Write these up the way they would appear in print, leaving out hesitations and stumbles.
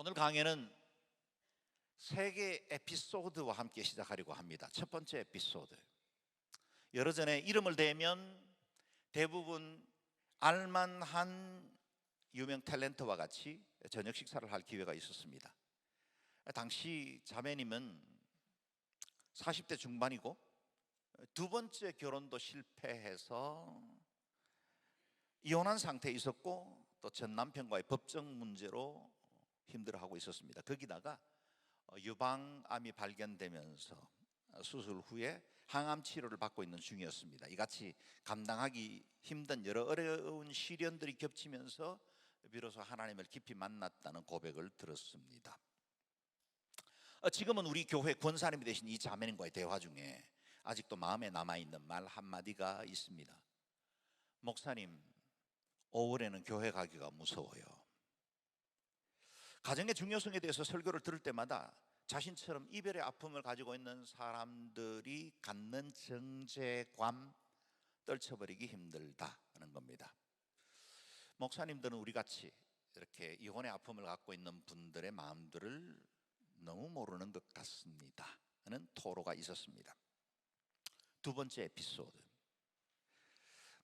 오늘 강의는 세 개의 에피소드와 함께 시작하려고 합니다. 첫 번째 에피소드, 여러 전에 이름을 대면 대부분 알만한 유명 탤런트와 같이 저녁 식사를 할 기회가 있었습니다. 당시 자매님은 40대 중반이고 두 번째 결혼도 실패해서 이혼한 상태에 있었고 또 전 남편과의 법정 문제로 힘들어하고 있었습니다. 거기다가 유방암이 발견되면서 수술 후에 항암 치료를 받고 있는 중이었습니다. 이같이 감당하기 힘든 여러 어려운 시련들이 겹치면서 비로소 하나님을 깊이 만났다는 고백을 들었습니다. 지금은 우리 교회 권사님이 되신 이 자매님과의 대화 중에 아직도 마음에 남아있는 말 한마디가 있습니다. 목사님, 5월에는 교회 가기가 무서워요. 가정의 중요성에 대해서 설교를 들을 때마다 자신처럼 이별의 아픔을 가지고 있는 사람들이 갖는 정죄감 떨쳐버리기 힘들다는 겁니다. 목사님들은 우리같이 이렇게 이혼의 아픔을 갖고 있는 분들의 마음들을 너무 모르는 것 같습니다 하는 토로가 있었습니다. 두 번째 에피소드,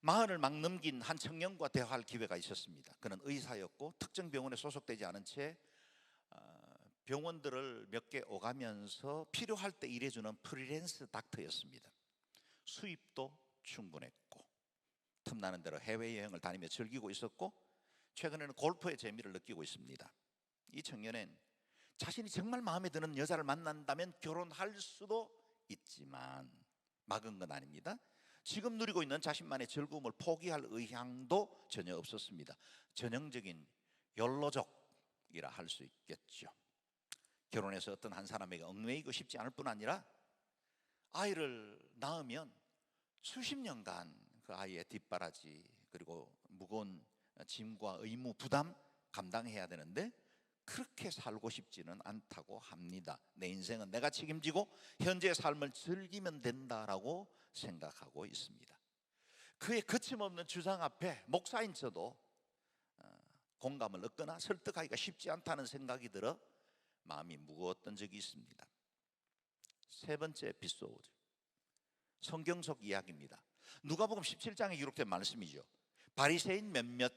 마흔을 막 넘긴 한 청년과 대화할 기회가 있었습니다. 그는 의사였고 특정 병원에 소속되지 않은 채 병원들을 몇 개 오가면서 필요할 때 일해주는 프리랜서 닥터였습니다. 수입도 충분했고 틈나는 대로 해외여행을 다니며 즐기고 있었고 최근에는 골프의 재미를 느끼고 있습니다. 이 청년은 자신이 정말 마음에 드는 여자를 만난다면 결혼할 수도 있지만 막은 건 아닙니다. 지금 누리고 있는 자신만의 즐거움을 포기할 의향도 전혀 없었습니다. 전형적인 욜로족이라 할 수 있겠죠. 결혼해서 어떤 한 사람에게 얽매이고 싶지 않을 뿐 아니라 아이를 낳으면 수십 년간 그 아이의 뒷바라지 그리고 무거운 짐과 의무 부담 감당해야 되는데 그렇게 살고 싶지는 않다고 합니다. 내 인생은 내가 책임지고 현재의 삶을 즐기면 된다라고 생각하고 있습니다. 그의 거침없는 주장 앞에 목사인 저도 공감을 얻거나 설득하기가 쉽지 않다는 생각이 들어 마음이 무거웠던 적이 있습니다. 세 번째 에피소드, 성경 속 이야기입니다. 누가복음 17장에 기록된 말씀이죠. 바리새인 몇몇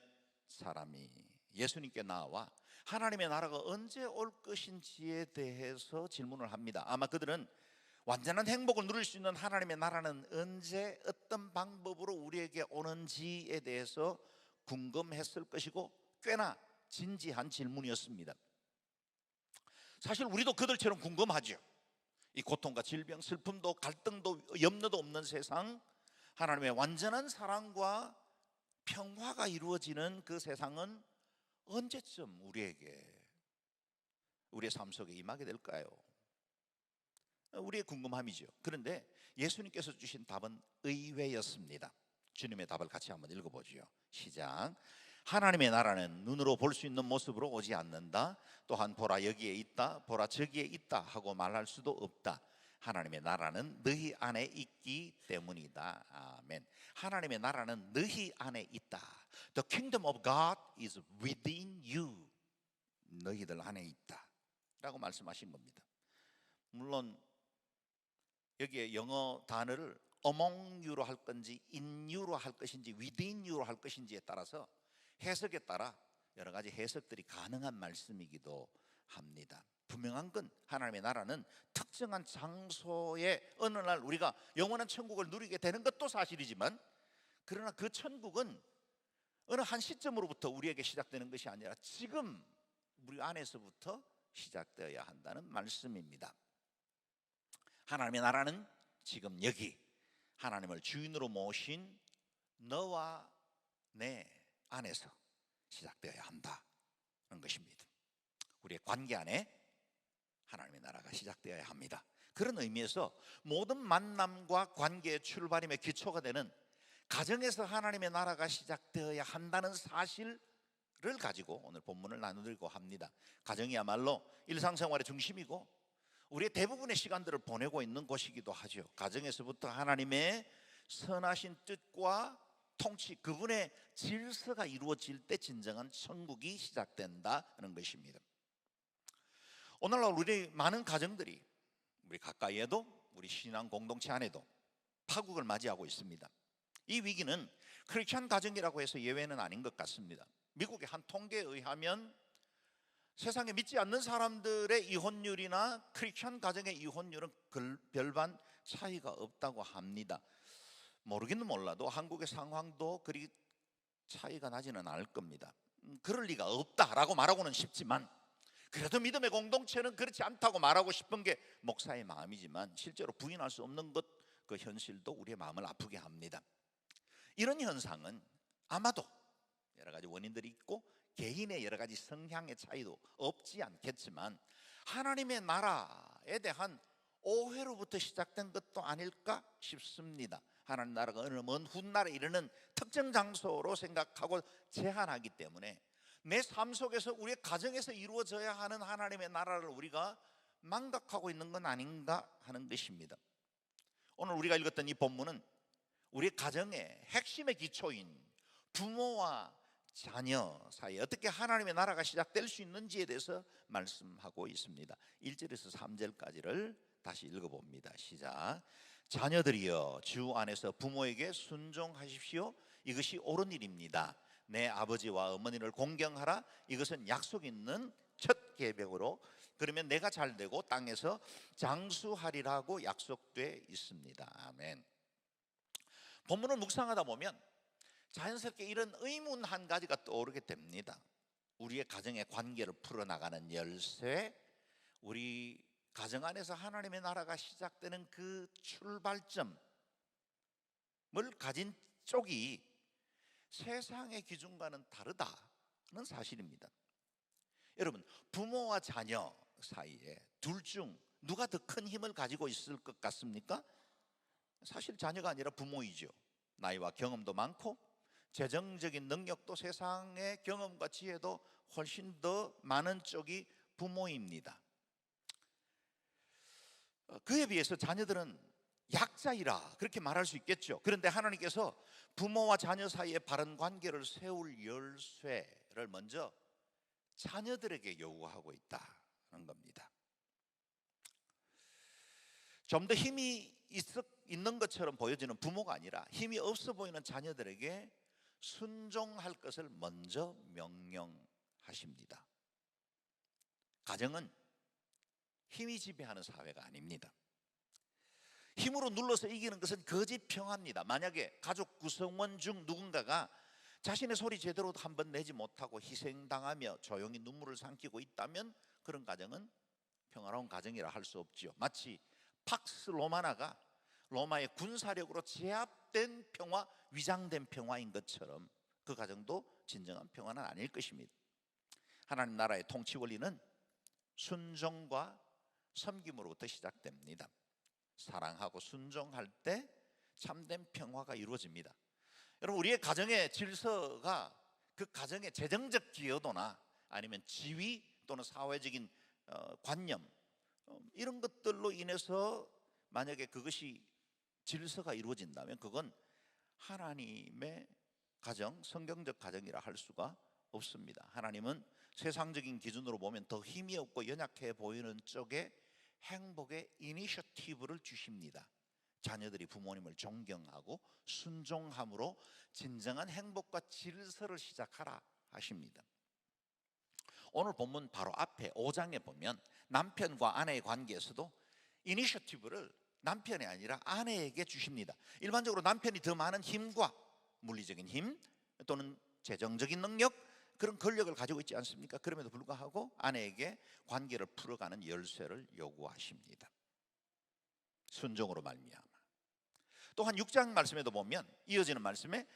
사람이 예수님께 나와 하나님의 나라가 언제 올 것인지에 대해서 질문을 합니다. 아마 그들은 완전한 행복을 누릴 수 있는 하나님의 나라는 언제 어떤 방법으로 우리에게 오는지에 대해서 궁금했을 것이고 꽤나 진지한 질문이었습니다. 사실 우리도 그들처럼 궁금하죠. 이 고통과 질병, 슬픔도 갈등도 염려도 없는 세상, 하나님의 완전한 사랑과 평화가 이루어지는 그 세상은 언제쯤 우리의 삶 속에 임하게 될까요? 우리의 궁금함이죠. 그런데 예수님께서 주신 답은 의외였습니다. 주님의 답을 같이 한번 읽어보죠. 시작. 하나님의 나라는 눈으로 볼 수 있는 모습으로 오지 않는다. 또한 보라 여기에 있다, 보라 저기에 있다 하고 말할 수도 없다. 하나님의 나라는 너희 안에 있기 때문이다. 아멘. 하나님의 나라는 너희 안에 있다. The kingdom of God is within you. 너희들 안에 있다 라고 말씀하신 겁니다. 물론 여기에 영어 단어를 among you로 할 건지 in you로 할 것인지 within you로 할 것인지에 따라서 해석에 따라 여러 가지 해석들이 가능한 말씀이기도 합니다. 분명한 건 하나님의 나라는 특정한 장소에 어느 날 우리가 영원한 천국을 누리게 되는 것도 사실이지만, 그러나 그 천국은 어느 한 시점으로부터 우리에게 시작되는 것이 아니라 지금 우리 안에서부터 시작되어야 한다는 말씀입니다. 하나님의 나라는 지금 여기 하나님을 주인으로 모신 너와 내 안에서 시작되어야 한다는 것입니다. 우리의 관계 안에 하나님의 나라가 시작되어야 합니다. 그런 의미에서 모든 만남과 관계의 출발임의 기초가 되는 가정에서 하나님의 나라가 시작되어야 한다는 사실을 가지고 오늘 본문을 나누려고 합니다. 가정이야말로 일상생활의 중심이고 우리의 대부분의 시간들을 보내고 있는 곳이기도 하죠. 가정에서부터 하나님의 선하신 뜻과 통치, 그분의 질서가 이루어질 때 진정한 천국이 시작된다는 것입니다. 오늘날 우리 많은 가정들이 우리 가까이에도 우리 신앙 공동체 안에도 파국을 맞이하고 있습니다. 이 위기는 크리스천 가정이라고 해서 예외는 아닌 것 같습니다. 미국의 한 통계에 의하면 세상에 믿지 않는 사람들의 이혼율이나 크리스천 가정의 이혼율은 별반 차이가 없다고 합니다. 모르기는 몰라도 한국의 상황도 그리 차이가 나지는 않을 겁니다. 그럴 리가 없다라고 말하고는 싶지만, 그래도 믿음의 공동체는 그렇지 않다고 말하고 싶은 게 목사의 마음이지만, 실제로 부인할 수 없는 것, 그 현실도 우리의 마음을 아프게 합니다. 이런 현상은 아마도 여러 가지 원인들이 있고 개인의 여러 가지 성향의 차이도 없지 않겠지만, 하나님의 나라에 대한 오해로부터 시작된 것도 아닐까 싶습니다. 하나님 나라가 어느 먼 훗날에 이르는 특정 장소로 생각하고 제한하기 때문에 내 삶 속에서 우리의 가정에서 이루어져야 하는 하나님의 나라를 우리가 망각하고 있는 건 아닌가 하는 것입니다. 오늘 우리가 읽었던 이 본문은 우리 가정의 핵심의 기초인 부모와 자녀 사이에 어떻게 하나님의 나라가 시작될 수 있는지에 대해서 말씀하고 있습니다. 1절에서 3절까지를 다시 읽어봅니다. 시작. 자녀들이여, 주 안에서 부모에게 순종하십시오. 이것이 옳은 일입니다. 내 아버지와 어머니를 공경하라. 이것은 약속 있는 첫 계명으로 그러면 내가 잘되고 땅에서 장수하리라고 약속돼 있습니다. 아멘. 본문을 묵상하다 보면 자연스럽게 이런 의문 한 가지가 떠오르게 됩니다. 우리의 가정의 관계를 풀어나가는 열쇠, 우리 가정 안에서 하나님의 나라가 시작되는 그 출발점을 가진 쪽이 세상의 기준과는 다르다는 사실입니다. 여러분, 부모와 자녀 사이에 둘 중 누가 더 큰 힘을 가지고 있을 것 같습니까? 사실 자녀가 아니라 부모이죠. 나이와 경험도 많고 재정적인 능력도 세상의 경험과 지혜도 훨씬 더 많은 쪽이 부모입니다. 그에 비해서 자녀들은 약자이라 그렇게 말할 수 있겠죠. 그런데 하나님께서 부모와 자녀 사이에 바른 관계를 세울 열쇠를 먼저 자녀들에게 요구하고 있다는 겁니다. 좀 더 힘이 있는 것처럼 보여지는 부모가 아니라 힘이 없어 보이는 자녀들에게 순종할 것을 먼저 명령하십니다. 가정은 힘이 지배하는 사회가 아닙니다. 힘으로 눌러서 이기는 것은 거짓 평화입니다. 만약에 가족 구성원 중 누군가가 자신의 소리 제대로 한번 내지 못하고 희생당하며 조용히 눈물을 삼키고 있다면 그런 가정은 평화로운 가정이라 할 수 없지요. 마치 팍스 로마나가 로마의 군사력으로 제압된 평화, 위장된 평화인 것처럼 그 가정도 진정한 평화는 아닐 것입니다. 하나님 나라의 통치 원리는 순종과 섬김으로부터 시작됩니다. 사랑하고 순종할 때 참된 평화가 이루어집니다. 여러분, 우리의 가정의 질서가 그 가정의 재정적 기여도나 아니면 지위 또는 사회적인 관념 이런 것들로 인해서 만약에 그것이 질서가 이루어진다면 그건 하나님의 가정, 성경적 가정이라 할 수가 없습니다. 하나님은 세상적인 기준으로 보면 더 힘이 없고 연약해 보이는 쪽에 행복의 이니셔티브를 주십니다. 자녀들이 부모님을 존경하고 순종함으로 진정한 행복과 질서를 시작하라 하십니다. 오늘 본문 바로 앞에 5장에 보면 남편과 아내의 관계에서도 이니셔티브를 남편이 아니라 아내에게 주십니다. 일반적으로 남편이 더 많은 힘과 물리적인 힘 또는 재정적인 능력, 그런 권력을 가지고 있지 않습니까? 그럼에도 불구하고 아내에게 관계를 풀어가는 열쇠를 요구하십니다. 순종으로 말미암아. 또한 6장 말씀에도 보면 이어지는 말씀에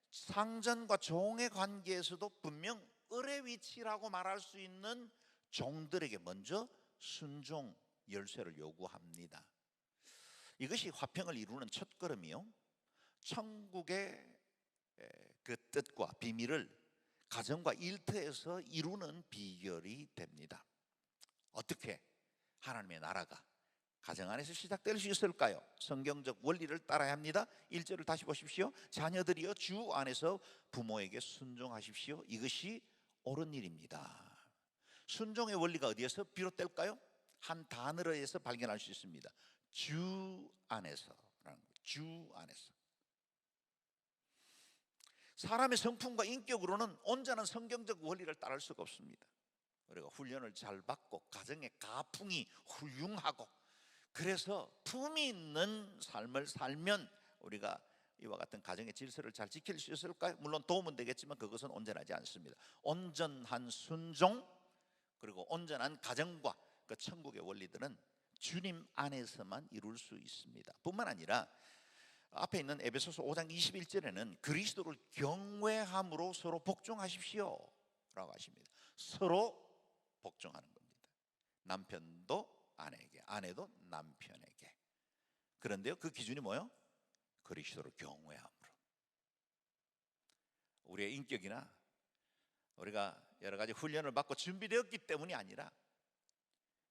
상전과 종의 관계에서도 분명 을의 위치라고 말할 수 있는 종들에게 먼저 순종 열쇠를 요구합니다. 이것이 화평을 이루는 첫걸음이요, 천국의 그 뜻과 비밀을 가정과 일터에서 이루는 비결이 됩니다. 어떻게 하나님의 나라가 가정 안에서 시작될 수 있을까요? 성경적 원리를 따라야 합니다. 1절을 다시 보십시오. 자녀들이여, 주 안에서 부모에게 순종하십시오. 이것이 옳은 일입니다. 순종의 원리가 어디에서 비롯될까요? 한 단어에서 발견할 수 있습니다. 주 안에서라는 거예요. 주 안에서. 사람의 성품과 인격으로는 온전한 성경적 원리를 따를 수가 없습니다. 우리가 훈련을 잘 받고 가정의 가풍이 훌륭하고 그래서 품이 있는 삶을 살면 우리가 이와 같은 가정의 질서를 잘 지킬 수 있을까요? 물론 도움은 되겠지만 그것은 온전하지 않습니다. 온전한 순종 그리고 온전한 가정과 그 천국의 원리들은 주님 안에서만 이룰 수 있습니다. 뿐만 아니라 앞에 있는 에베소서 5장 21절에는 그리스도를 경외함으로 서로 복종하십시오 라고 하십니다. 서로 복종하는 겁니다. 남편도 아내에게, 아내도 남편에게. 그런데요, 그 기준이 뭐예요? 그리스도를 경외함으로. 우리의 인격이나 우리가 여러 가지 훈련을 받고 준비되었기 때문이 아니라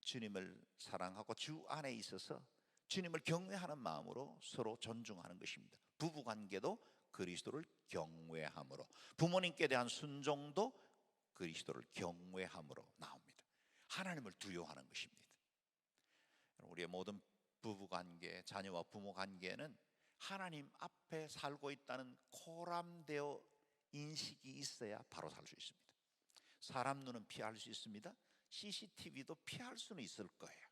주님을 사랑하고 주 안에 있어서 주님을 경외하는 마음으로 서로 존중하는 것입니다. 부부관계도 그리스도를 경외함으로, 부모님께 대한 순종도 그리스도를 경외함으로 나옵니다. 하나님을 두려워하는 것입니다. 우리의 모든 부부관계, 자녀와 부모관계는 하나님 앞에 살고 있다는 코람되어 인식이 있어야 바로 살 수 있습니다. 사람 눈은 피할 수 있습니다. CCTV도 피할 수는 있을 거예요.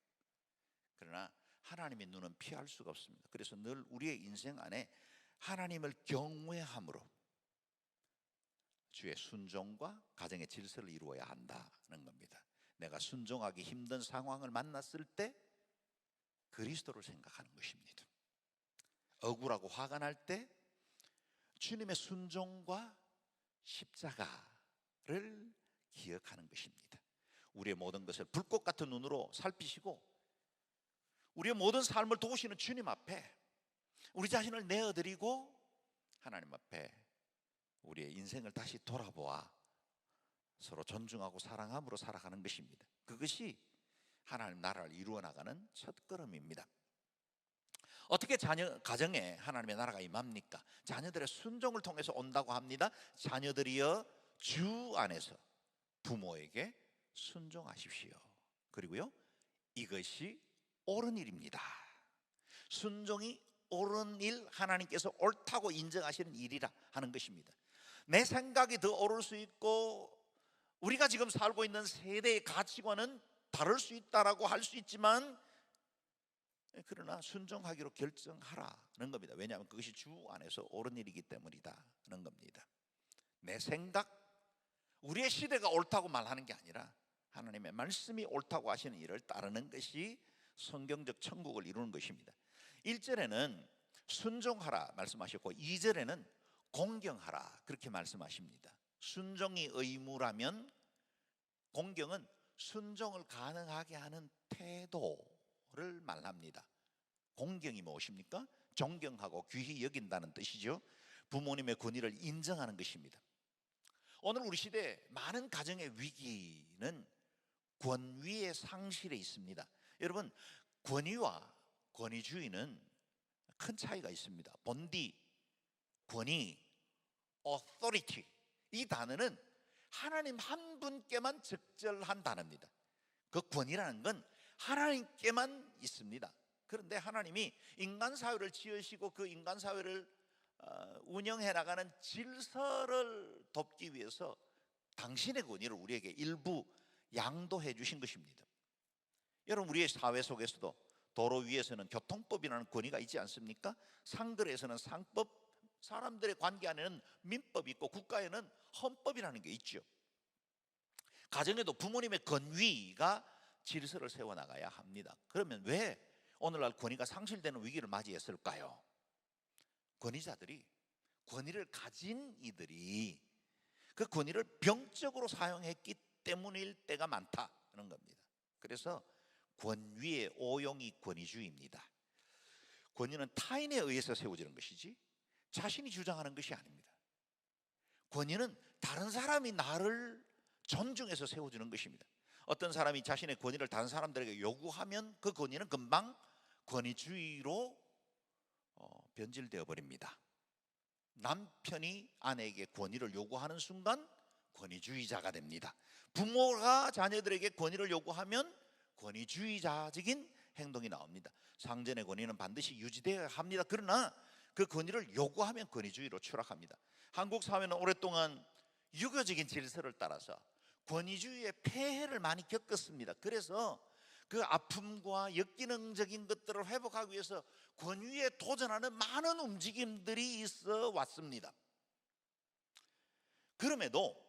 그러나 하나님의 눈은 피할 수가 없습니다. 그래서 늘 우리의 인생 안에 하나님을 경외함으로 주의 순종과 가정의 질서를 이루어야 한다는 겁니다. 내가 순종하기 힘든 상황을 만났을 때 그리스도를 생각하는 것입니다. 억울하고 화가 날 때 주님의 순종과 십자가를 기억하는 것입니다. 우리의 모든 것을 불꽃 같은 눈으로 살피시고 우리의 모든 삶을 도우시는 주님 앞에 우리 자신을 내어드리고 하나님 앞에 우리의 인생을 다시 돌아보아 서로 존중하고 사랑함으로 살아가는 것입니다. 그것이 하나님 나라를 이루어 나가는 첫걸음입니다. 어떻게 가정에 하나님의 나라가 임합니까? 자녀들의 순종을 통해서 온다고 합니다. 자녀들이여 주 안에서 부모에게 순종하십시오. 그리고요, 이것이 옳은 일입니다. 순종이 옳은 일, 하나님께서 옳다고 인정하시는 일이라 하는 것입니다. 내 생각이 더 옳을 수 있고 우리가 지금 살고 있는 세대의 가치관은 다를 수 있다라고 할 수 있지만 그러나 순종하기로 결정하라는 겁니다. 왜냐하면 그것이 주 안에서 옳은 일이기 때문이다는 겁니다. 내 생각, 우리의 시대가 옳다고 말하는 게 아니라 하나님의 말씀이 옳다고 하시는 일을 따르는 것이 성경적 천국을 이루는 것입니다. 1절에는 순종하라 말씀하셨고 2절에는 공경하라 그렇게 말씀하십니다. 순종이 의무라면 공경은 순종을 가능하게 하는 태도를 말합니다. 공경이 무엇입니까? 존경하고 귀히 여긴다는 뜻이죠. 부모님의 권위를 인정하는 것입니다. 오늘 우리 시대 많은 가정의 위기는 권위의 상실에 있습니다. 여러분, 권위와 권위주의는 큰 차이가 있습니다. 본디, 권위, authority 이 단어는 하나님 한 분께만 적절한 단어입니다. 그 권위라는 건 하나님께만 있습니다. 그런데 하나님이 인간 사회를 지으시고 그 인간 사회를 운영해 나가는 질서를 돕기 위해서 당신의 권위를 우리에게 일부 양도해 주신 것입니다. 여러분, 우리의 사회 속에서도 도로 위에서는 교통법이라는 권위가 있지 않습니까? 상거래에서는 상법, 사람들의 관계 안에는 민법이 있고 국가에는 헌법이라는 게 있죠. 가정에도 부모님의 권위가 질서를 세워나가야 합니다. 그러면 왜 오늘날 권위가 상실되는 위기를 맞이했을까요? 권위자들이, 권위를 가진 이들이 그 권위를 병적으로 사용했기 때문일 때가 많다는 겁니다. 그래서 권위의 오용이 권위주의입니다. 권위는 타인에 의해서 세워지는 것이지 자신이 주장하는 것이 아닙니다. 권위는 다른 사람이 나를 존중해서 세워주는 것입니다. 어떤 사람이 자신의 권위를 다른 사람들에게 요구하면 그 권위는 금방 권위주의로 변질되어 버립니다. 남편이 아내에게 권위를 요구하는 순간 권위주의자가 됩니다. 부모가 자녀들에게 권위를 요구하면 권위주의자적인 행동이 나옵니다. 상전의 권위는 반드시 유지되어야 합니다. 그러나 그 권위를 요구하면 권위주의로 추락합니다. 한국 사회는 오랫동안 유교적인 질서를 따라서 권위주의의 폐해를 많이 겪었습니다. 그래서 그 아픔과 역기능적인 것들을 회복하기 위해서 권위에 도전하는 많은 움직임들이 있어 왔습니다. 그럼에도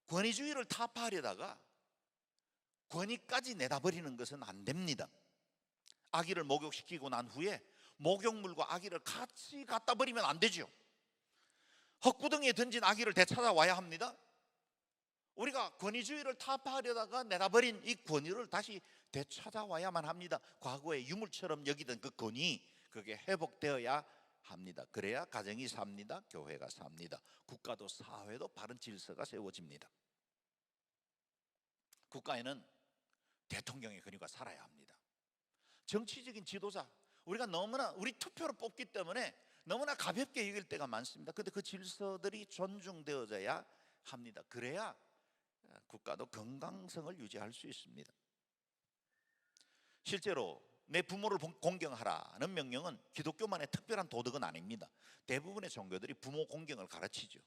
권위주의를 타파하려다가 권위까지 내다버리는 것은 안 됩니다. 아기를 목욕시키고 난 후에 목욕물과 아기를 같이 갖다 버리면 안 되죠. 헛구덩이에 던진 아기를 되찾아와야 합니다. 우리가 권위주의를 타파하려다가 내다버린 이 권위를 다시 되찾아와야만 합니다. 과거의 유물처럼 여기던 그 권위, 그게 회복되어야 합니다. 그래야 가정이 삽니다. 교회가 삽니다. 국가도 사회도 바른 질서가 세워집니다. 국가에는 대통령의 권위가 살아야 합니다. 정치적인 지도자, 우리가 너무나 우리 투표로 뽑기 때문에 너무나 가볍게 여길 때가 많습니다. 그런데 그 질서들이 존중되어져야 합니다. 그래야 국가도 건강성을 유지할 수 있습니다. 실제로 내 부모를 공경하라는 명령은 기독교만의 특별한 도덕은 아닙니다. 대부분의 종교들이 부모 공경을 가르치죠.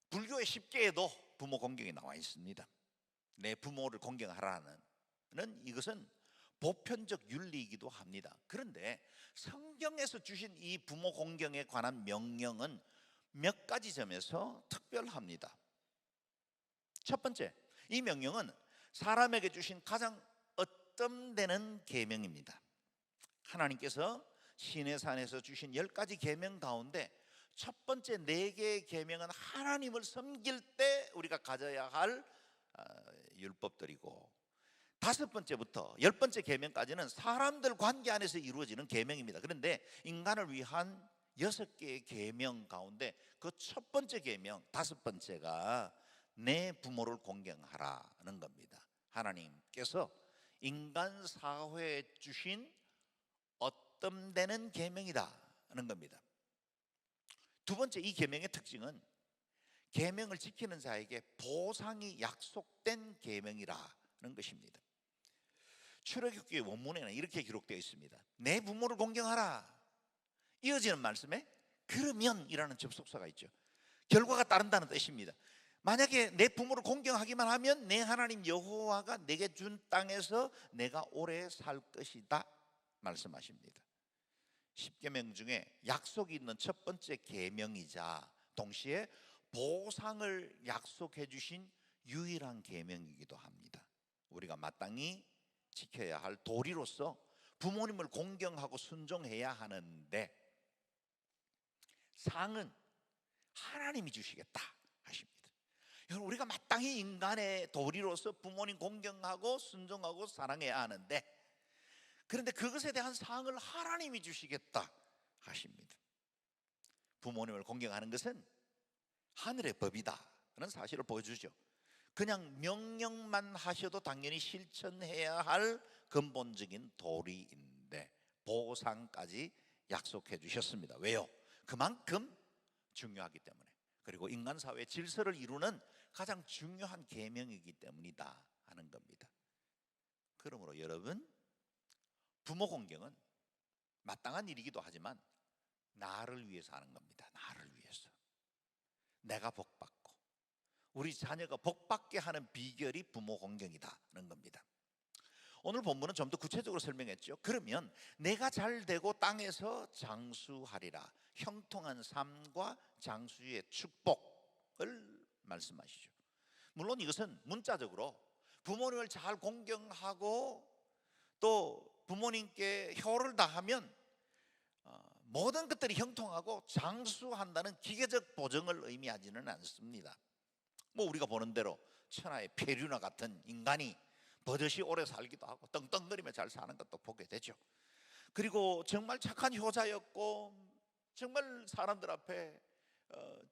불교의 10계에도 부모 공경이 나와 있습니다. 내 부모를 공경하라는 이것은 보편적 윤리이기도 합니다. 그런데 성경에서 주신 이 부모 공경에 관한 명령은 몇 가지 점에서 특별합니다. 첫 번째, 이 명령은 사람에게 주신 가장 어뜸되는 계명입니다. 하나님께서 시내산에서 주신 10가지 계명 가운데 첫 번째 4개의 계명은 하나님을 섬길 때 우리가 가져야 할 율법들이고, 5번째부터 10번째 계명까지는 사람들 관계 안에서 이루어지는 계명입니다. 그런데 인간을 위한 6개의 계명 가운데 그 첫 번째 계명, 5번째가 내 부모를 공경하라는 겁니다. 하나님께서 인간 사회에 주신 어뜸되는 계명이다는 겁니다. 두 번째, 이 계명의 특징은 계명을 지키는 자에게 보상이 약속된 계명이라는 것입니다. 출애굽기 원문에는 이렇게 기록되어 있습니다. 내 부모를 공경하라. 이어지는 말씀에 그러면이라는 접속사가 있죠. 결과가 따른다는 뜻입니다. 만약에 내 부모를 공경하기만 하면 내 하나님 여호와가 내게 준 땅에서 내가 오래 살 것이다 말씀하십니다. 10계명 중에 약속이 있는 첫 번째 계명이자 동시에 보상을 약속해 주신 유일한 계명이기도 합니다. 우리가 마땅히 지켜야 할 도리로서 부모님을 공경하고 순종해야 하는데 상은 하나님이 주시겠다 하십니다. 여러분, 우리가 마땅히 인간의 도리로서 부모님 공경하고 순종하고 사랑해야 하는데, 그런데 그것에 대한 상을 하나님이 주시겠다 하십니다. 부모님을 공경하는 것은 하늘의 법이다라는 사실을 보여주죠. 그냥 명령만 하셔도 당연히 실천해야 할 근본적인 도리인데 보상까지 약속해 주셨습니다. 왜요? 그만큼 중요하기 때문에, 그리고 인간 사회의 질서를 이루는 가장 중요한 계명이기 때문이다 하는 겁니다. 그러므로 여러분, 부모 공경은 마땅한 일이기도 하지만 나를 위해서 하는 겁니다. 나를 위해서. 내가 복받고 우리 자녀가 복받게 하는 비결이 부모 공경이다는 겁니다. 오늘 본문은 좀 더 구체적으로 설명했죠. 그러면 내가 잘 되고 땅에서 장수하리라. 형통한 삶과 장수의 축복을 말씀하시죠. 물론 이것은 문자적으로 부모님을 잘 공경하고 또 부모님께 효를 다하면 모든 것들이 형통하고 장수한다는 기계적 보정을 의미하지는 않습니다. 우리가 보는 대로 천하의 폐류나 같은 인간이 버젓이 오래 살기도 하고 떵떵거리며 잘 사는 것도 보게 되죠. 그리고 정말 착한 효자였고 정말 사람들 앞에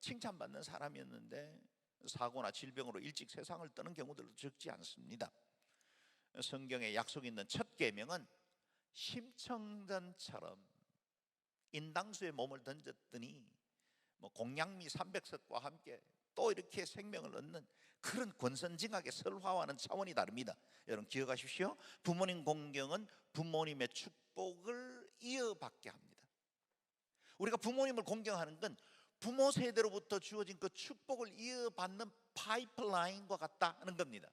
칭찬받는 사람이었는데 사고나 질병으로 일찍 세상을 떠는 경우들도 적지 않습니다. 성경에 약속 있는 첫 계명은 심청전처럼 인당수에 몸을 던졌더니 공양미 300석과 함께 또 이렇게 생명을 얻는 그런 권선징악의 설화와는 차원이 다릅니다. 여러분 기억하십시오. 부모님 공경은 부모님의 축복을 이어받게 합니다. 우리가 부모님을 공경하는 건 부모 세대로부터 주어진 그 축복을 이어받는 파이프라인과 같다는 겁니다.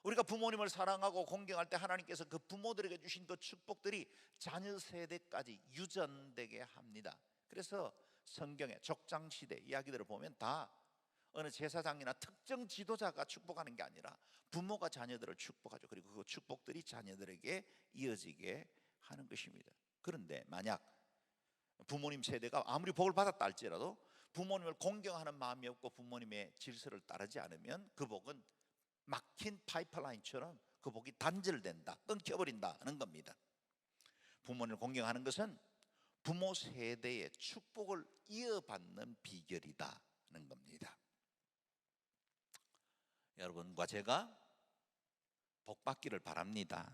우리가 부모님을 사랑하고 공경할 때 하나님께서 그 부모들에게 주신 그 축복들이 자녀 세대까지 유전되게 합니다. 그래서 성경의 족장시대 이야기들을 보면 다 어느 제사장이나 특정 지도자가 축복하는 게 아니라 부모가 자녀들을 축복하죠. 그리고 그 축복들이 자녀들에게 이어지게 하는 것입니다. 그런데 만약 부모님 세대가 아무리 복을 받았다 할지라도 부모님을 공경하는 마음이 없고 부모님의 질서를 따르지 않으면 그 복은 막힌 파이프라인처럼 그 복이 단절된다, 끊겨버린다는 겁니다. 부모님을 공경하는 것은 부모 세대의 축복을 이어받는 비결이다는 겁니다. 여러분과 제가 복 받기를 바랍니다.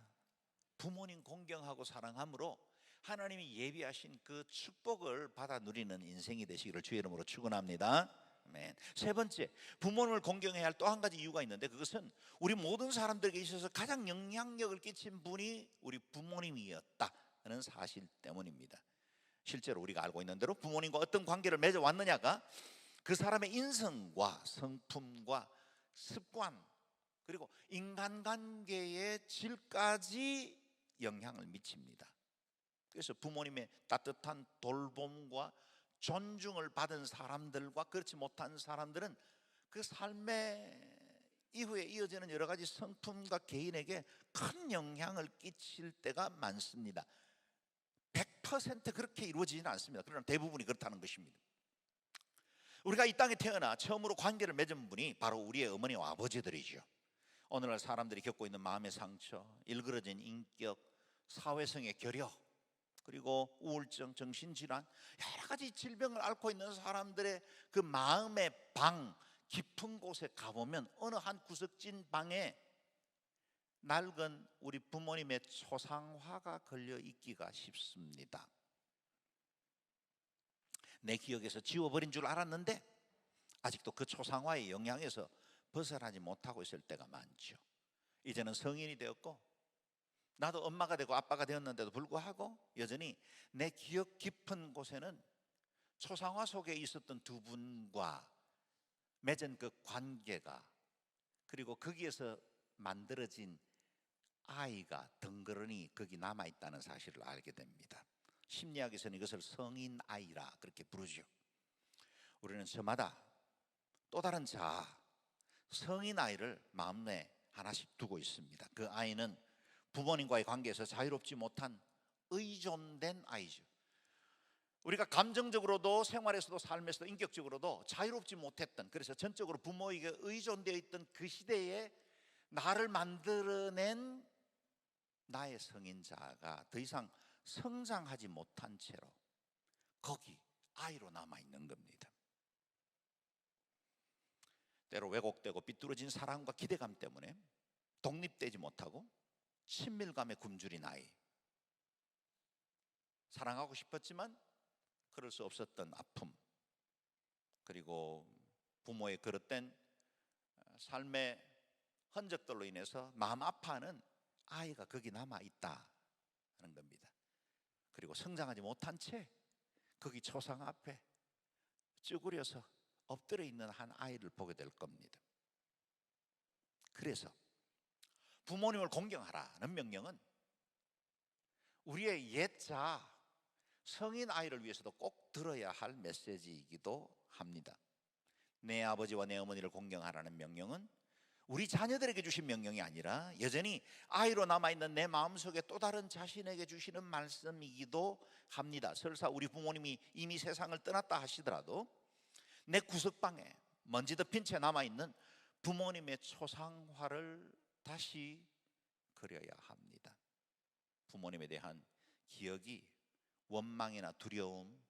부모님 공경하고 사랑함으로 하나님이 예비하신 그 축복을 받아 누리는 인생이 되시기를 주의 이름으로 축원합니다. 아멘. 세 번째, 부모님을 공경해야 할 또 한 가지 이유가 있는데 그것은 우리 모든 사람들에게 있어서 가장 영향력을 끼친 분이 우리 부모님이었다는 사실 때문입니다. 실제로 우리가 알고 있는 대로 부모님과 어떤 관계를 맺어왔느냐가 그 사람의 인성과 성품과 습관 그리고 인간관계의 질까지 영향을 미칩니다. 그래서 부모님의 따뜻한 돌봄과 존중을 받은 사람들과 그렇지 못한 사람들은 그 삶의 이후에 이어지는 여러 가지 성품과 개인에게 큰 영향을 끼칠 때가 많습니다. 100% 그렇게 이루어지지는 않습니다. 그러나 대부분이 그렇다는 것입니다. 우리가 이 땅에 태어나 처음으로 관계를 맺은 분이 바로 우리의 어머니와 아버지들이죠. 오늘날 사람들이 겪고 있는 마음의 상처, 일그러진 인격, 사회성의 결여, 그리고 우울증, 정신질환, 여러 가지 질병을 앓고 있는 사람들의 그 마음의 방 깊은 곳에 가보면 어느 한 구석진 방에 낡은 우리 부모님의 초상화가 걸려 있기가 쉽습니다. 내 기억에서 지워버린 줄 알았는데 아직도 그 초상화의 영향에서 벗어나지 못하고 있을 때가 많죠. 이제는 성인이 되었고 나도 엄마가 되고 아빠가 되었는데도 불구하고 여전히 내 기억 깊은 곳에는 초상화 속에 있었던 두 분과 맺은 그 관계가 그리고 거기에서 만들어진 아이가 덩그러니 거기 남아있다는 사실을 알게 됩니다. 심리학에서는 이것을 성인 아이라 그렇게 부르죠. 우리는 저마다 또 다른 자아, 성인 아이를 마음에 하나씩 두고 있습니다. 그 아이는 부모님과의 관계에서 자유롭지 못한 의존된 아이죠. 우리가 감정적으로도 생활에서도 삶에서도 인격적으로도 자유롭지 못했던, 그래서 전적으로 부모에게 의존되어 있던 그 시대에 나를 만들어낸 나의 성인자가 더 이상 성장하지 못한 채로 거기 아이로 남아있는 겁니다. 때로 왜곡되고 삐뚤어진 사랑과 기대감 때문에 독립되지 못하고 친밀감에 굶주린 아이, 사랑하고 싶었지만 그럴 수 없었던 아픔, 그리고 부모의 그릇된 삶의 흔적들로 인해서 마음 아파하는 아이가 거기 남아있다는 겁니다. 그리고 성장하지 못한 채 거기 초상 앞에 쭈그려서 엎드려 있는 한 아이를 보게 될 겁니다. 그래서 부모님을 공경하라는 명령은 우리의 옛자 성인 아이를 위해서도 꼭 들어야 할 메시지이기도 합니다. 내 아버지와 내 어머니를 공경하라는 명령은 우리 자녀들에게 주신 명령이 아니라 여전히 아이로 남아있는 내 마음속에 또 다른 자신에게 주시는 말씀이기도 합니다. 설사 우리 부모님이 이미 세상을 떠났다 하시더라도 내 구석방에 먼지 덮인 채 남아있는 부모님의 초상화를 다시 그려야 합니다. 부모님에 대한 기억이 원망이나 두려움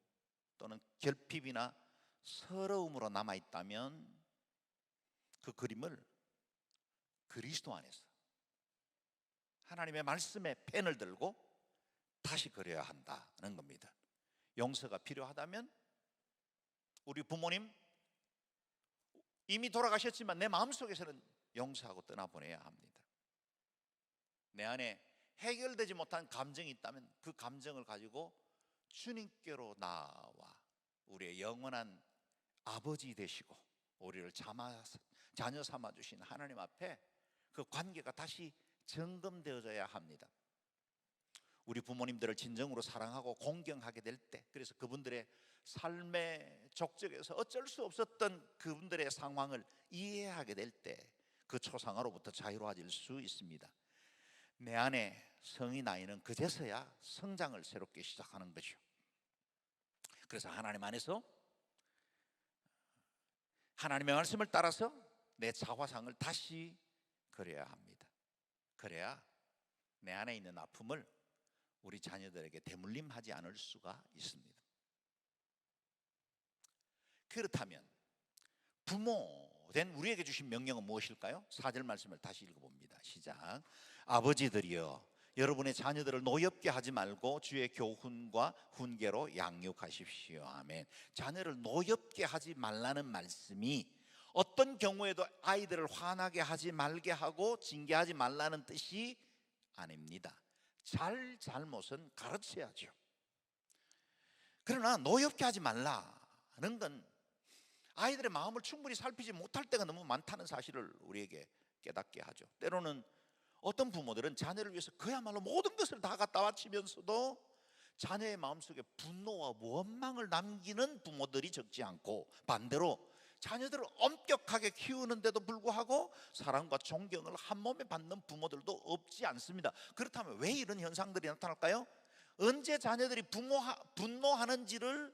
또는 결핍이나 서러움으로 남아있다면 그 그림을 그리스도 안에서 하나님의 말씀에 펜을 들고 다시 그려야 한다는 겁니다. 용서가 필요하다면 우리 부모님 이미 돌아가셨지만 내 마음속에서는 용서하고 떠나보내야 합니다. 내 안에 해결되지 못한 감정이 있다면 그 감정을 가지고 주님께로 나와 우리의 영원한 아버지 되시고 우리를 자녀 삼아 주신 하나님 앞에 그 관계가 다시 점검되어져야 합니다. 우리 부모님들을 진정으로 사랑하고 공경하게 될 때, 그래서 그분들의 삶의 족적에서 어쩔 수 없었던 그분들의 상황을 이해하게 될 때 그 초상화로부터 자유로워질 수 있습니다. 내 안에 성이 나이는 그제서야 성장을 새롭게 시작하는 거죠. 그래서 하나님 안에서 하나님의 말씀을 따라서 내 자화상을 다시 그려야 합니다. 그래야 내 안에 있는 아픔을 우리 자녀들에게 대물림하지 않을 수가 있습니다. 그렇다면 부모된 우리에게 주신 명령은 무엇일까요? 4절 말씀을 다시 읽어봅니다. 시작. 아버지들이여 여러분의 자녀들을 노엽게 하지 말고 주의 교훈과 훈계로 양육하십시오. 아멘. 자녀를 노엽게 하지 말라는 말씀이 어떤 경우에도 아이들을 화나게 하지 말게 하고 징계하지 말라는 뜻이 아닙니다. 잘못은 가르쳐야죠. 그러나 노엽게 하지 말라는 건 아이들의 마음을 충분히 살피지 못할 때가 너무 많다는 사실을 우리에게 깨닫게 하죠. 때로는 어떤 부모들은 자녀를 위해서 그야말로 모든 것을 다 갖다 바치면서도 자녀의 마음속에 분노와 원망을 남기는 부모들이 적지 않고, 반대로 자녀들을 엄격하게 키우는데도 불구하고 사랑과 존경을 한 몸에 받는 부모들도 없지 않습니다. 그렇다면 왜 이런 현상들이 나타날까요? 언제 자녀들이 분노하는지를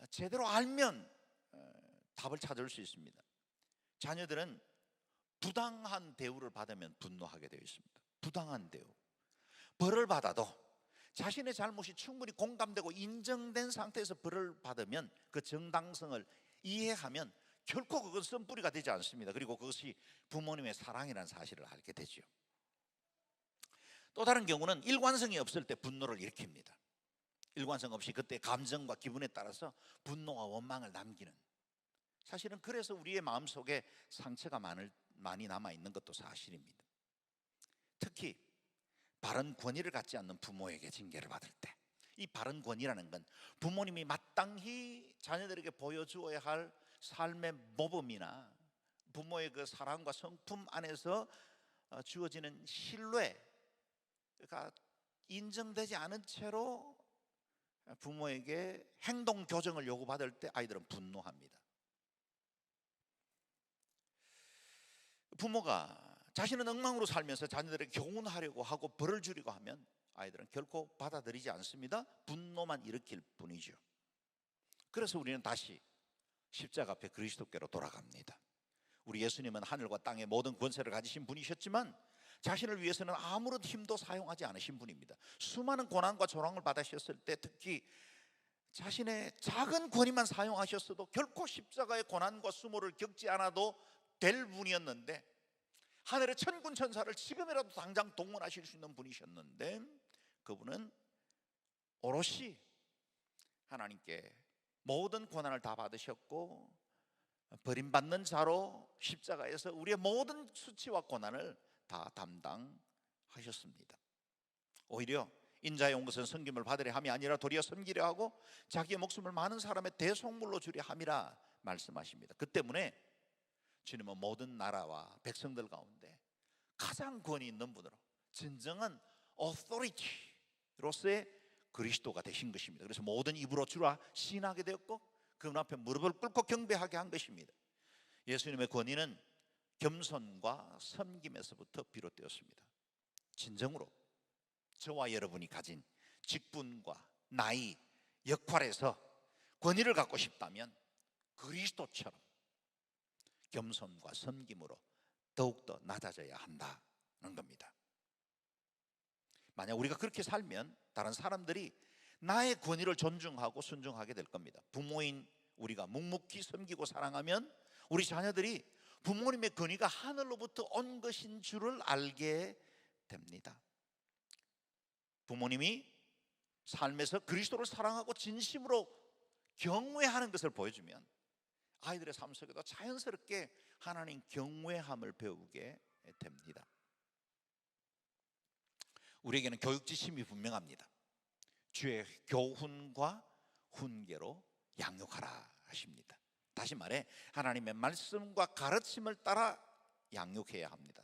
제대로 알면 답을 찾을 수 있습니다. 자녀들은 부당한 대우를 받으면 분노하게 되어 있습니다. 부당한 대우, 벌을 받아도 자신의 잘못이 충분히 공감되고 인정된 상태에서 벌을 받으면 그 정당성을 이해하면 결코 그것은 쓴뿌리가 되지 않습니다. 그리고 그것이 부모님의 사랑이라는 사실을 알게 되죠. 또 다른 경우는 일관성이 없을 때 분노를 일으킵니다. 일관성 없이 그때 감정과 기분에 따라서 분노와 원망을 남기는, 사실은 그래서 우리의 마음속에 상처가 많이 남아있는 것도 사실입니다. 특히 바른 권위를 갖지 않는 부모에게 징계를 받을 때, 이 바른 권위라는 건 부모님이 마땅히 자녀들에게 보여주어야 할 삶의 모범이나 부모의 그 사랑과 성품 안에서 주어지는 신뢰가 인정되지 않은 채로 부모에게 행동 교정을 요구받을 때 아이들은 분노합니다. 부모가 자신은 엉망으로 살면서 자녀들에게 교훈하려고 하고 벌을 주려고 하면 아이들은 결코 받아들이지 않습니다. 분노만 일으킬 뿐이죠. 그래서 우리는 다시 십자가 앞에 그리스도께로 돌아갑니다. 우리 예수님은 하늘과 땅의 모든 권세를 가지신 분이셨지만 자신을 위해서는 아무런 힘도 사용하지 않으신 분입니다. 수많은 고난과 조롱을 받으셨을 때 특히 자신의 작은 권위만 사용하셨어도 결코 십자가의 고난과 수모를 겪지 않아도 될 분이었는데, 하늘의 천군 천사를 지금이라도 당장 동원하실 수 있는 분이셨는데, 그분은 오롯이 하나님께 모든 고난을 다 받으셨고 버림받는 자로 십자가에서 우리의 모든 수치와 고난을 다 담당하셨습니다. 오히려 인자에 온 것은 섬김을 받으려 함이 아니라 도리어 섬기려 하고 자기의 목숨을 많은 사람의 대속물로 주려 함이라 말씀하십니다. 그 때문에 주님은 모든 나라와 백성들 가운데 가장 권위 있는 분으로, 진정한 authority로서의 그리스도가 되신 것입니다. 그래서 모든 입으로 주라 시인하게 되었고 그분 앞에 무릎을 꿇고 경배하게 한 것입니다. 예수님의 권위는 겸손과 섬김에서부터 비롯되었습니다. 진정으로 저와 여러분이 가진 직분과 나이, 역할에서 권위를 갖고 싶다면 그리스도처럼 겸손과 섬김으로 더욱더 낮아져야 한다는 겁니다. 만약 우리가 그렇게 살면 다른 사람들이 나의 권위를 존중하고 순종하게 될 겁니다. 부모인 우리가 묵묵히 섬기고 사랑하면 우리 자녀들이 부모님의 권위가 하늘로부터 온 것인 줄을 알게 됩니다. 부모님이 삶에서 그리스도를 사랑하고 진심으로 경외하는 것을 보여주면 아이들의 삶 속에도 자연스럽게 하나님 경외함을 배우게 됩니다. 우리에게는 교육 지침이 분명합니다. 주의 교훈과 훈계로 양육하라 하십니다. 다시 말해 하나님의 말씀과 가르침을 따라 양육해야 합니다.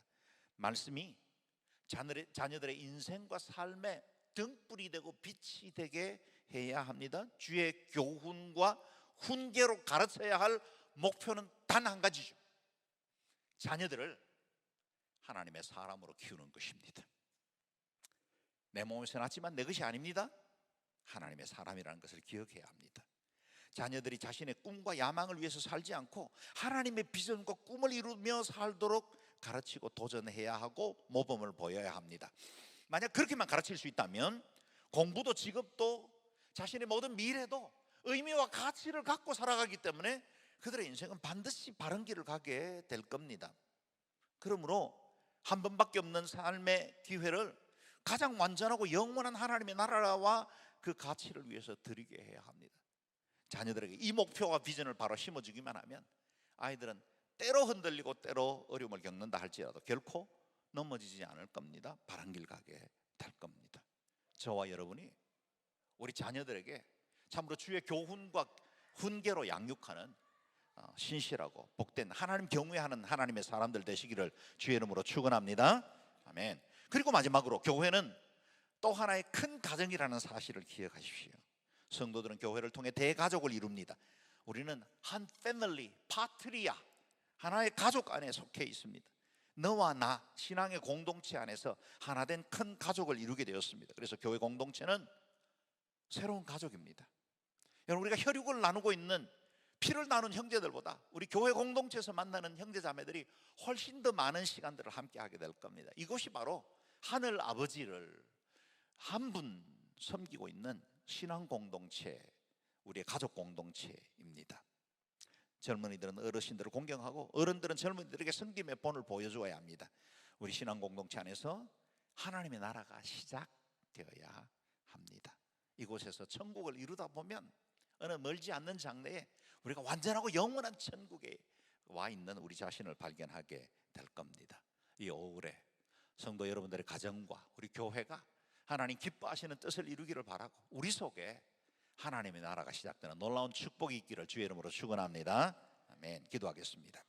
말씀이 자녀들의 인생과 삶에 등불이 되고 빛이 되게 해야 합니다. 주의 교훈과 훈계로 가르쳐야 할 목표는 단 한 가지죠. 자녀들을 하나님의 사람으로 키우는 것입니다. 내 몸에서 났지만 내 것이 아닙니다. 하나님의 사람이라는 것을 기억해야 합니다. 자녀들이 자신의 꿈과 야망을 위해서 살지 않고 하나님의 비전과 꿈을 이루며 살도록 가르치고 도전해야 하고 모범을 보여야 합니다. 만약 그렇게만 가르칠 수 있다면 공부도 직업도 자신의 모든 미래도 의미와 가치를 갖고 살아가기 때문에 그들의 인생은 반드시 바른 길을 가게 될 겁니다. 그러므로 한 번밖에 없는 삶의 기회를 가장 완전하고 영원한 하나님의 나라와 그 가치를 위해서 드리게 해야 합니다. 자녀들에게 이 목표와 비전을 바로 심어주기만 하면 아이들은 때로 흔들리고 때로 어려움을 겪는다 할지라도 결코 넘어지지 않을 겁니다. 바른 길 가게 될 겁니다. 저와 여러분이 우리 자녀들에게 참으로 주의 교훈과 훈계로 양육하는 신실하고 복된 하나님 경외하는 하나님의 사람들 되시기를 주의 이름으로 축원합니다. 아멘. 그리고 마지막으로 교회는 또 하나의 큰 가정이라는 사실을 기억하십시오. 성도들은 교회를 통해 대가족을 이룹니다. 우리는 한 패밀리, 파트리아, 하나의 가족 안에 속해 있습니다. 너와 나, 신앙의 공동체 안에서 하나 된 큰 가족을 이루게 되었습니다. 그래서 교회 공동체는 새로운 가족입니다. 여러분, 우리가 혈육을 나누고 있는 피를 나눈 형제들보다 우리 교회 공동체에서 만나는 형제자매들이 훨씬 더 많은 시간들을 함께 하게 될 겁니다. 이것이 바로 하늘 아버지를 한 분 섬기고 있는 신앙 공동체, 우리의 가족 공동체입니다. 젊은이들은 어르신들을 공경하고 어른들은 젊은이들에게 섬김의 본을 보여주어야 합니다. 우리 신앙 공동체 안에서 하나님의 나라가 시작되어야 합니다. 이곳에서 천국을 이루다 보면 어느 멀지 않는 장래에 우리가 완전하고 영원한 천국에 와 있는 우리 자신을 발견하게 될 겁니다. 이 오후에 성도 여러분들의 가정과 우리 교회가 하나님 기뻐하시는 뜻을 이루기를 바라고 우리 속에 하나님의 나라가 시작되는 놀라운 축복이 있기를 주의 이름으로 축원합니다. 아멘. 기도하겠습니다.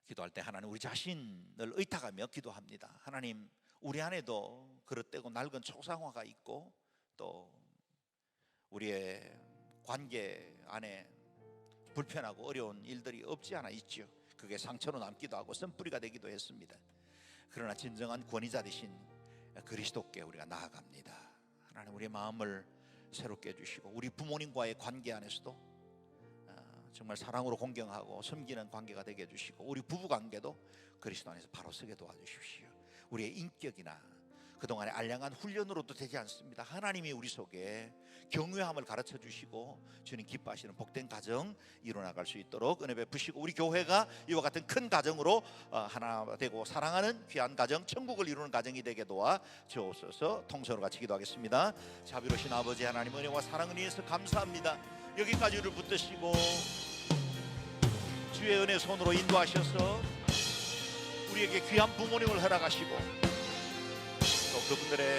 기도할 때 하나님 우리 자신을 의탁하며 기도합니다. 하나님, 우리 안에도 그릇되고 낡은 초상화가 있고 또 우리의 관계 안에 불편하고 어려운 일들이 없지 않아 있죠. 그게 상처로 남기도 하고 쓴뿌리가 되기도 했습니다. 그러나 진정한 권위자 되신 그리스도께 우리가 나아갑니다. 하나님, 우리의 마음을 새롭게 해주시고 우리 부모님과의 관계 안에서도 정말 사랑으로 공경하고 섬기는 관계가 되게 해주시고 우리 부부관계도 그리스도 안에서 바로 서게 도와주십시오. 우리의 인격이나 그동안의 알량한 훈련으로도 되지 않습니다. 하나님이 우리 속에 경외함을 가르쳐 주시고 주님 기뻐하시는 복된 가정 이루어나갈 수 있도록 은혜 베푸시고 우리 교회가 이와 같은 큰 가정으로 하나 되고 사랑하는 귀한 가정, 천국을 이루는 가정이 되게 도와 주옵소서. 통성으로 같이 기도하겠습니다. 자비로우신 아버지 하나님, 은혜와 사랑을 위해서 감사합니다. 여기까지 우리를 붙드시고 주의 은혜 손으로 인도하셔서 우리에게 귀한 부모님을 허락하시고 또 그분들의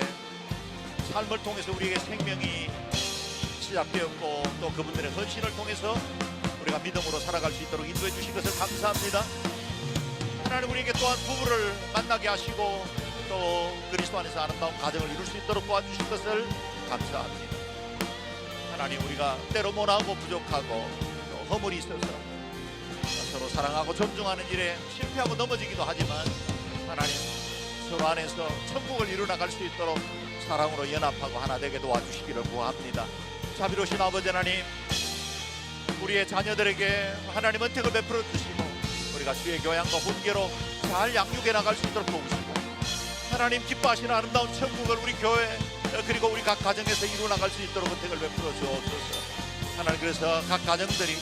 삶을 통해서 우리에게 생명이 시작되었고 또 그분들의 헌신을 통해서 우리가 믿음으로 살아갈 수 있도록 인도해 주신 것을 감사합니다. 하나님, 우리에게 또한 부부를 만나게 하시고 또 그리스도 안에서 아름다운 가정을 이룰 수 있도록 도와주신 것을 감사합니다. 하나님, 우리가 때로 모나고 부족하고 또 허물이 있어서 서로 사랑하고 존중하는 일에 실패하고 넘어지기도 하지만 하나님, 서로 안에서 천국을 이루어나갈 수 있도록 사랑으로 연합하고 하나 되게 도와주시기를 구합니다. 자비로우신 아버지 하나님, 우리의 자녀들에게 하나님 은택을 베풀어 주시고 우리가 주의 교양과 훈계로 잘 양육해 나갈 수 있도록 도우시고 하나님 기뻐하시는 아름다운 천국을 우리 교회 그리고 우리 각 가정에서 이루어나갈 수 있도록 은택을 베풀어 주옵소서. 하나님, 그래서 각 가정들이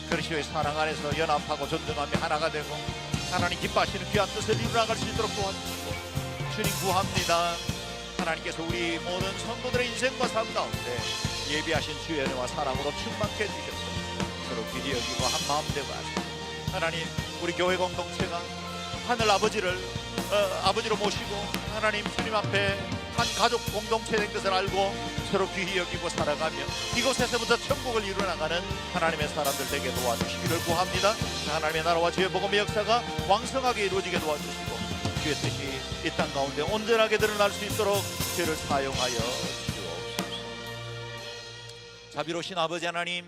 그리스도의 사랑 안에서 연합하고 존중하며 하나가 되고 하나님 기뻐하시는 귀한 뜻을 이루어나갈 수 있도록 도와주시고 주님 구합니다. 하나님께서 우리 모든 성도들의 인생과 삶 가운데 예비하신 주의 은혜와 사랑으로 충만케 해주셔서 서로 귀히 여기고 한 마음 되고 하시고, 하나님 우리 교회 공동체가 하늘 아버지를 아버지로 모시고 하나님 주님 앞에 한 가족 공동체 된 것을 알고 서로 귀히 여기고 살아가며 이곳에서부터 천국을 이루어나가는 하나님의 사람들 되게 도와주시기를 구합니다. 하나님의 나라와 주의 복음의 역사가 왕성하게 이루어지게 도와주시고 주의 뜻이 이 땅 가운데 온전하게 드러날 수 있도록 저를 사용하여 주옵소서. 자비로우신 아버지 하나님,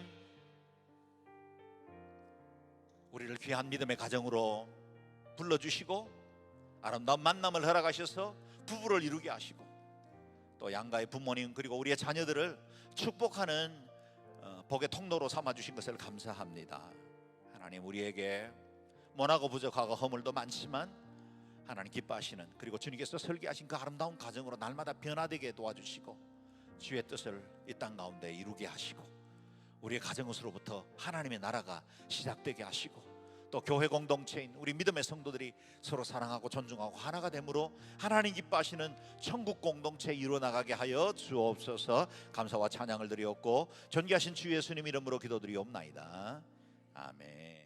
우리를 귀한 믿음의 가정으로 불러주시고 아름다운 만남을 허락하셔서 부부를 이루게 하시고 또 양가의 부모님 그리고 우리의 자녀들을 축복하는 복의 통로로 삼아주신 것을 감사합니다. 하나님, 우리에게 모나고 부족하고 허물도 많지만 하나님 기뻐하시는, 그리고 주님께서 설계하신 그 아름다운 가정으로 날마다 변화되게 도와주시고 주의 뜻을 이 땅 가운데 이루게 하시고 우리의 가정으로부터 하나님의 나라가 시작되게 하시고 또 교회 공동체인 우리 믿음의 성도들이 서로 사랑하고 존중하고 하나가 됨으로 하나님 기뻐하시는 천국 공동체 이루어나가게 하여 주옵소서. 감사와 찬양을 드리옵고 존귀하신 주 예수님 이름으로 기도드리옵나이다. 아멘.